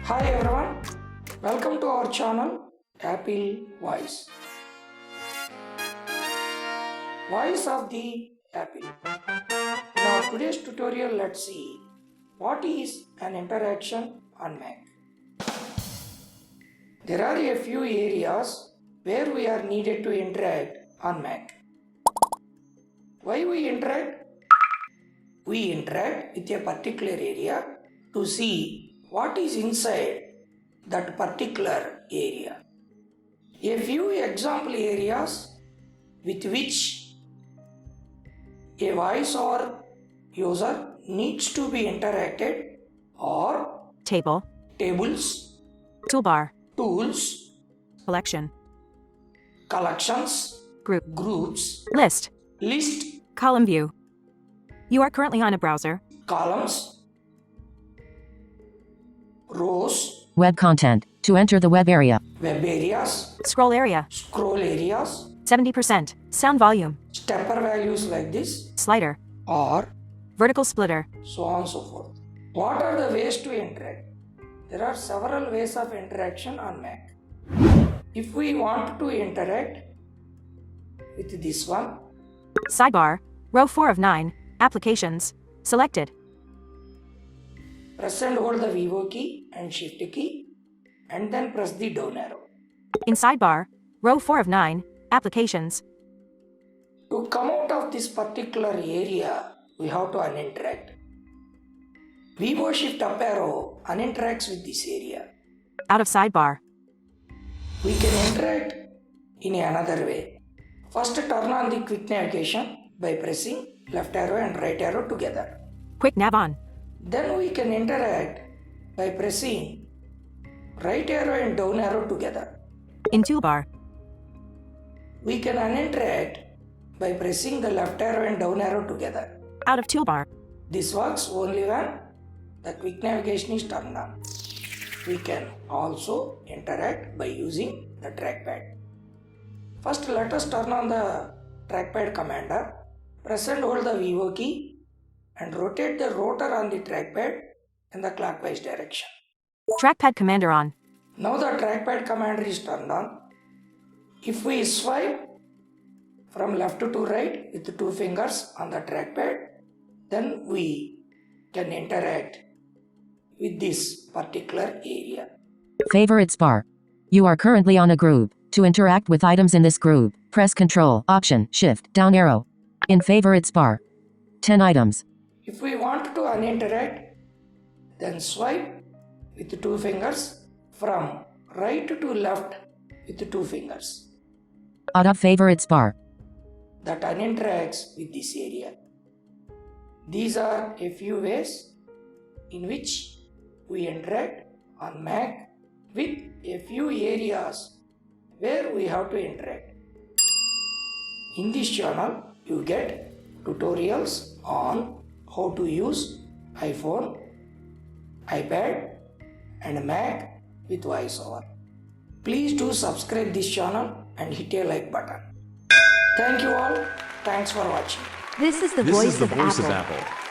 Hi everyone, welcome to our channel Apple Voice. Voice of the Apple. In our today's tutorial, let's see what is an interaction on Mac. There are a few areas where we are needed to interact on Mac. Why we interact? We interact with a particular area to see what is inside that particular area. A few example areas with which a voiceover user needs to be interacted are Table, tables, toolbar, tools, collection, collections, groups, list, list, column view. You are currently on a browser. columns, rows, Web content. To enter the web area. web areas, Scroll area, scroll areas, 70%. Sound volume, stepper values like this, slider, or vertical splitter. so on and so forth. What are the ways to interact? There are several ways of interaction on Mac. If we want to interact with this one, Sidebar, row 4 of 9, applications, selected. press and hold the Vivo key and Shift key and then press the down arrow. In sidebar, row 4 of 9, applications. To come out of this particular area, we have to uninteract. Vivo Shift up arrow uninteracts with this area. Out of sidebar. We can interact in another way. First, turn on the quick navigation by pressing left arrow and right arrow together. Quick nav on. Then we can interact by pressing right arrow and down arrow together. In toolbar. We can uninteract by pressing the left arrow and down arrow together. Out of toolbar. This works only when the quick navigation is turned on. We can also interact by using the trackpad. First, let us turn on the trackpad commander. Press and hold the Vivo key and rotate the rotor on the trackpad in the clockwise direction. Trackpad commander on. Now the trackpad commander is turned on. If we swipe from left to right with 2 fingers on the trackpad, then we can interact with this particular area. Favorites bar. You are currently on a group. To interact with items in this group, press Ctrl, Option, Shift, down arrow. In favorites bar. 10 items. If we want to uninteract, then swipe with 2 fingers from right to left with 2 fingers. Out of favorites bar. That uninteracts with this area. These are a few ways in which we interact on Mac with a few areas where we have to interact. In this channel, you get tutorials on how to use iPhone, iPad and Mac with VoiceOver. Please do subscribe this channel and hit a like button. Thank you all. Thanks for watching. This is the voice of Apple.